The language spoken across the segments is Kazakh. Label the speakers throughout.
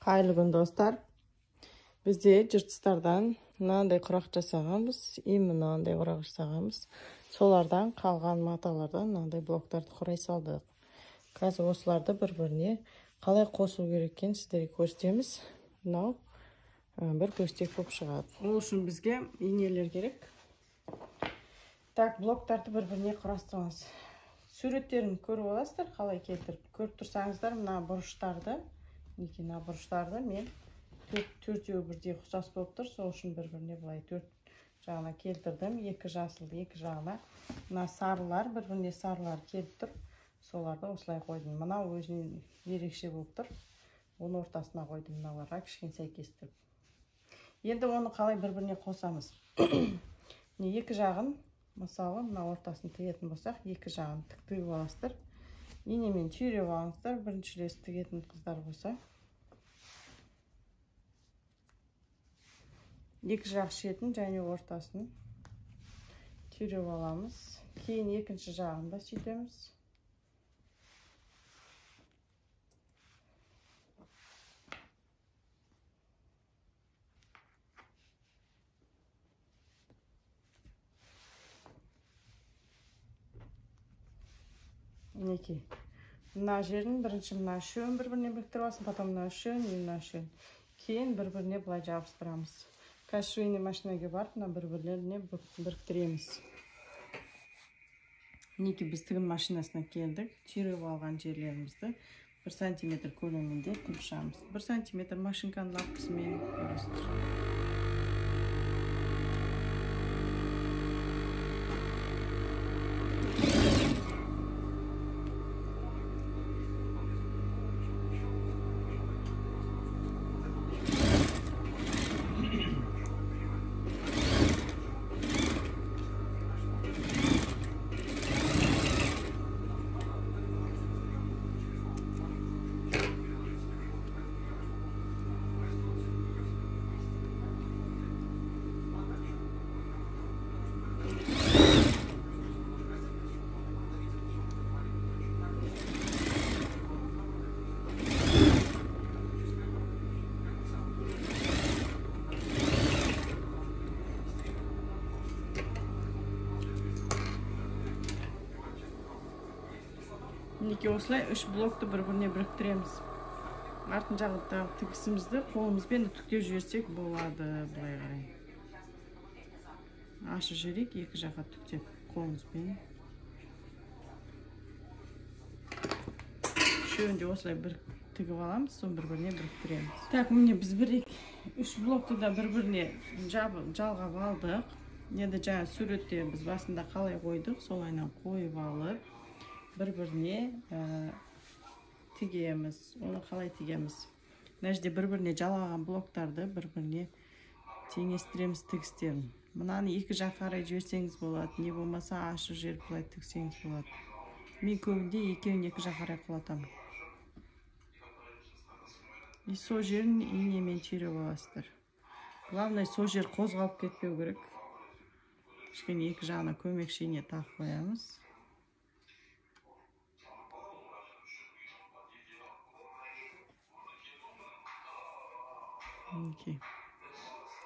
Speaker 1: Қайырлы күн достар. Бізде жыртыстардан мынандай құрақ жасағанбыз, мынандай құрақ жасағанбыз. Солардан қалған маталардан мынандай блоктарды құрай салдық. Қазір осыларды бір-біріне қалай қосу керек екенін сіздерге көрсетеміз. Мынау бір көстек болып шығады. Ол үшін бізге инелер керек. Так, блоктарды бір-біріне құрастырамыз. Суреттерін көріп аласыздар, қалай келтіріп. Көріп тұрсаңыздар, мына бұрыштарды мен төртеуі бірдей ұқсас болып тұр. Сол үшін бір-біріне былай төрт жағына келтірдім. Екі жасылды екі жағына. Мына сарылар, бір-біріне сарылар келіп тұр. Соларды осылай қойдым. Мынау өзінен ерекше болып тұр. Оны ортасына қойдым, мыналарға кішкене сәйкестіріп. Енді оны қалай бір-біріне қосамыз? Екі жағын, мысалы, мына ортасын тігетін болсақ, екі жағын тігіп аласыздар. Инемен түйреп алыңыздар, бірінші рет тігетін қыздар болса. Екі жақ шетін және ортасын түйреп аламыз. Кейін екінші жағын да сүйтеміз. Мінекей. Мына жерін бірінші мына үшеуін бір-біріне біріктіріп алсын, потом мына үшеуін, мына үшеуін. Кейін бір-біріне былай жабыстырамыз. Қазір швейный машинаға барып, мына бір-бірлеріне біріктіреміз. Мінекей біз тігін машинасына келдік. Түйреп алған жерлерімізді 1 сантиметр көлемінде тымшамыз. 1 сантиметр машинканың лапкасымен көресіздер. Мінекей осылай 3 блокты бір-біріне біріктіреміз. Артын жағында тігісімізді қолымызбен үтіктеп жіберсек болады, былай қарай. Ашып жіберейік, екі жаққа үтіктеп қолымызбен. Үшеуін де осылай бір тігіп аламыз, соны бір-біріне біріктіреміз. Так, міне біз 3 блокты да бір-біріне жалғап алдық. Енді жаңа суретте біз басында қалай қойдық, солайынан қойып алып бір-біріне тігеміз. Оны қалай тігеміз? Мына жерде бір-біріне жалаған блоктарды бір-біріне теңестіреміз тігістерін. Мынаны екі жаққа қарай жіберсеңіз болады, не болмаса ашып жіберіп былай тігсеңіз болады. Мен көбінде екеуін екі жаққа қарай құлатамын. И сол жерін инемен түйреп аласыздар. Главное, сол жер қозғалып кетпеу керек. Кішкене екі жағына көмекші ине тағып қоямыз.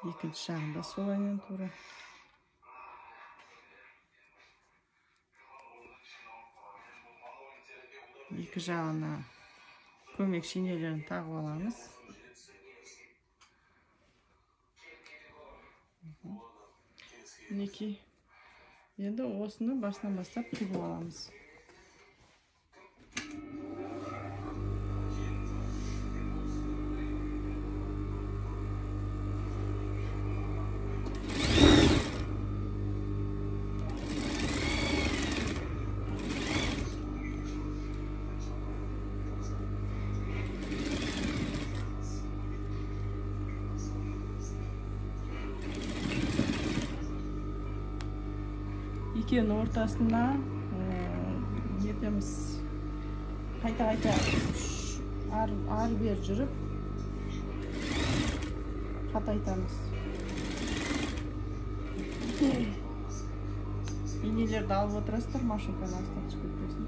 Speaker 1: Екінші жағында солаймен тура. Екі жағына көмекші инелерін тағып аламыз. Мінекей. Енді осыны басынан бастап тігіп аламыз. Екеуінің ортасына нетеміз, қайта-қайта ар-бер жүріп қатайтамыз. инелерді алып отырасыздар, машинканы астына түсіп кетпесін.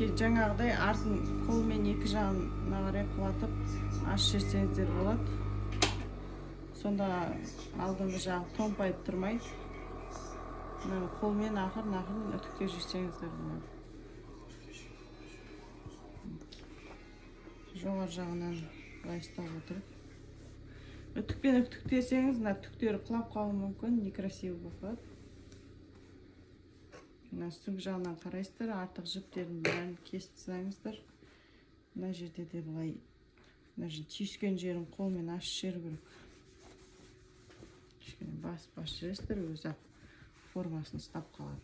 Speaker 1: жаңағыдай артын қолмен екі жағына қарай құлатып ашып жіберсеңіздер болады. Сонда алдыңғы жағы томпайып тұрмайды. Қолмен ақырын үтіктеп жіберсеңіздер болады. Жоғары жағынан былай ұстап отырып. Үтікпен үтіктесеңіз, мына түктері құлап қалуы мүмкін, некрасиво болып қалады. Мына үстіңгі жағынан қарайсыздар, артық жіптерін бәрін кесіп тастаңыздар. Мына жерде де былай, мына түйіскен жерін қолмен ашып жіберу керек. Кішкене басып жібересіздер, өзі формасын ұстап қалады.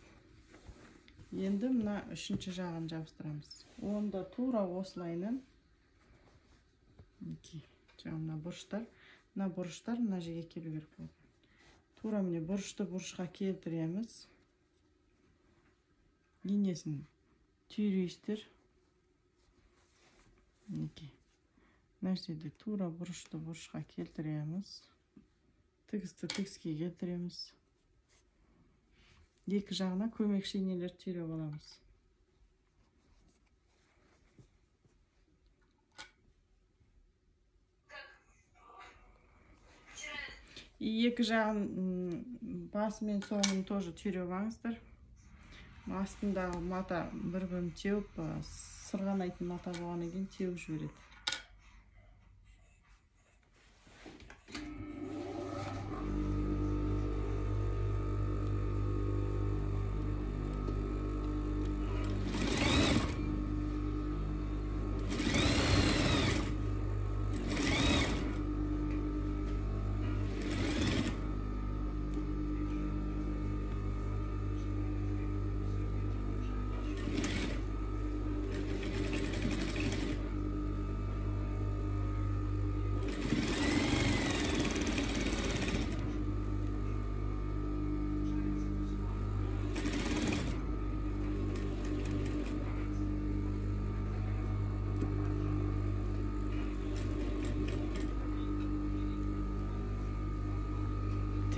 Speaker 1: Енді мына үшінші жағын жабыстырамыз. Оны да тура осылайынан, мына бұрыштар мына жерге келу керек болады. Тура міне бұрышты бұрышқа келтіреміз. Енесін түйрейсіздер. Мына жерде тура бұрышты бұрышқа келтіреміз. Тігісті тігіске келтіреміз. Екі жағына көмекші енелер түйреп аламыз. Екі жағын басы мен соңын тоже түйреп алыңыздар. Астындағы мата бір-бірін теуіп, сырғанайтын мата болғаннан кейін теуіп жібереді.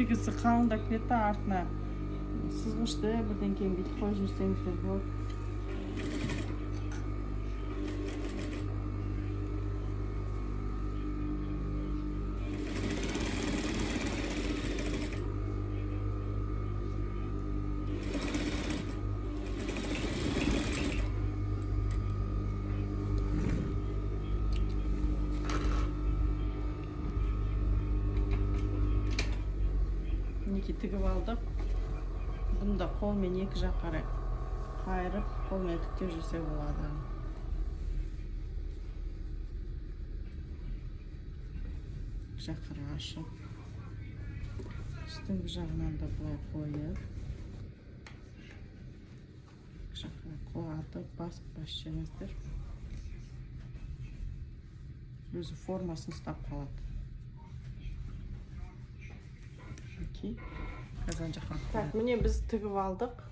Speaker 1: Тігісі қалыңдап кетті, артына сызғышты бірден кейін бүйтіп қойып жүрсеңіздер болады. Тігіп алдық. Бұны да қолмен екі жақ қарай қайырып, қолмен үтіктеп жүрсе болады. Жақ қарай ашып, үстіңгі жағынан да бұлай қойып, жақ қарай құлатып, басып жіберіңіздер. Өзі формасын ұстап қалады. Так, міне біз тігіп алдық.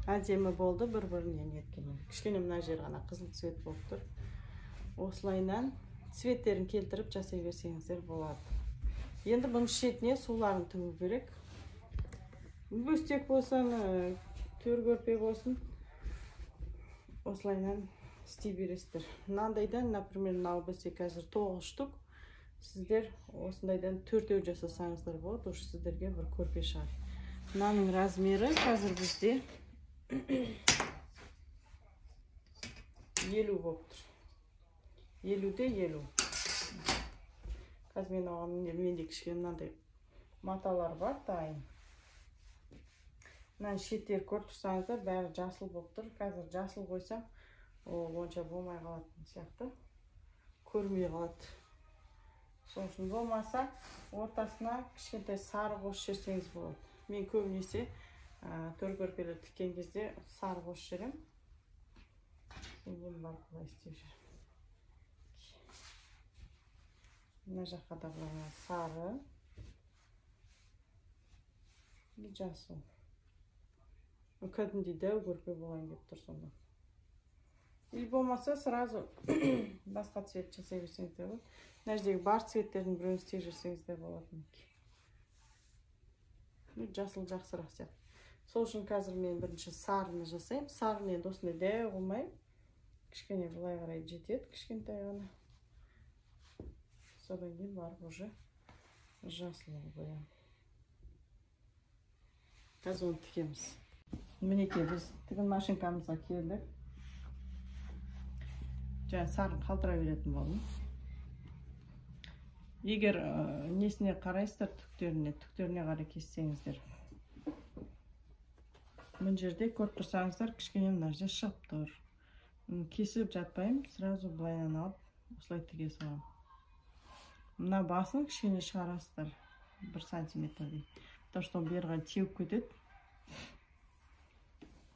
Speaker 1: Әдемі болды, бір-бірінен еткенмен. Кішкене мына жер ғана қызыл цвет болып тұр. Осылайынан цветтерін келтіріп жасай берсеңіздер болады. Енді бұның шетіне суларын тігу керек. Бөстек болсын, төр көрпе болсын. Осылайынан істей бересіздер. Мынандайдан, например, мынау бізде қазір 9 штук. Сіздер осындайдан 4-еу жасасаңыздар болады, осы сіздерге бір көрпе шығар. Мынаның размері қазір бізде 50 болып тұр. 50-де 50. Қазір мен оған менде кішкене мынандай маталар бар, дайын. Мынаны шеттер көріп тұрсаңыздар, бәрі жасыл болып тұр. Қазір жасыл қойсам, ол онша болмай қалатын сияқты. Көрмей қалады. Соң үшін болмаса, ортасына кішкентай сары қосып жіберсеңіз болады. Мен көбінесе төр көрпелер тіккен кезде сары қосып жіберем. Енді бар былай істеп жүрем. Мына жаққа да былай сары, жасыл. Кәдімгідей дәу көрпе болайын деп тұр сонда. Или болмаса сразу басқа цвет жасай берсеңіздер болады. Мына жердегі бар цветтердің біреуін істеп жүрсеңіздер болады. Жасыл жақсырақ сияқты. Сол үшін қазір мен бірінші сарыны жасаймын. Сарын енді осындай дәу қылмаймын. Кішкене былай қарай жетеді, кішкентай ғана. Содан кейін барып уже жасылын қоямын. Қазір оны тігеміз. Мінекей біз тігін машинкамызға келдік. Жаңа сарын қалтыра беретін болдым. Егер несіне қарайсыздар, түктеріне қарай кессеңіздер. Мына жерде көріп тұрсаңыздар, кішкене мына жерде шығып тұр. Кесіп жатпаймын, сразу былайынан алып, осылай тіге саламын. Мына басын кішкене шығарасыздар, 1 сантиметрдей. Потому что он берға теуіп кетеді.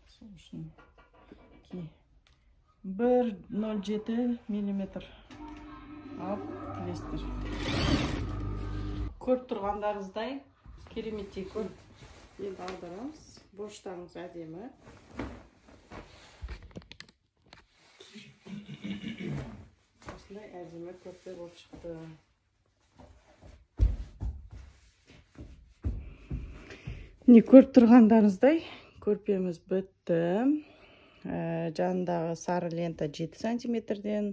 Speaker 1: Сол үшін 1,07 миллиметр алып тігесіздер. Көріп тұрғандарыңыздай кереметтей көріп. Енді аударамыз. Борыштарыңыз әдемі. Осындай әдемі көрпе болып шықты. Не көріп тұрғандарыңыздай көрпеміз бітті. Жанындағы сары лента 7 сантиметрден,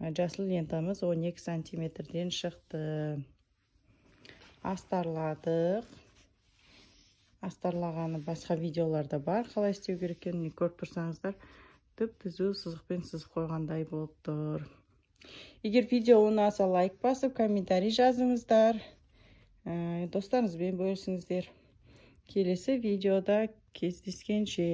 Speaker 1: жасыл лентамыз 12 сантиметрден шықты. Астарладық. Астарлағаны басқа видеоларда бар. Қалай істеу керек екенін көріп тұрсаңыздар, түп-түзу сызықпен сызып қойғандай болып тұр. Егер видео ұнаса лайк басып, комментарий жазыңыздар. Достарыңызбен бөлісіңіздер. Келесі видеода кездескенше.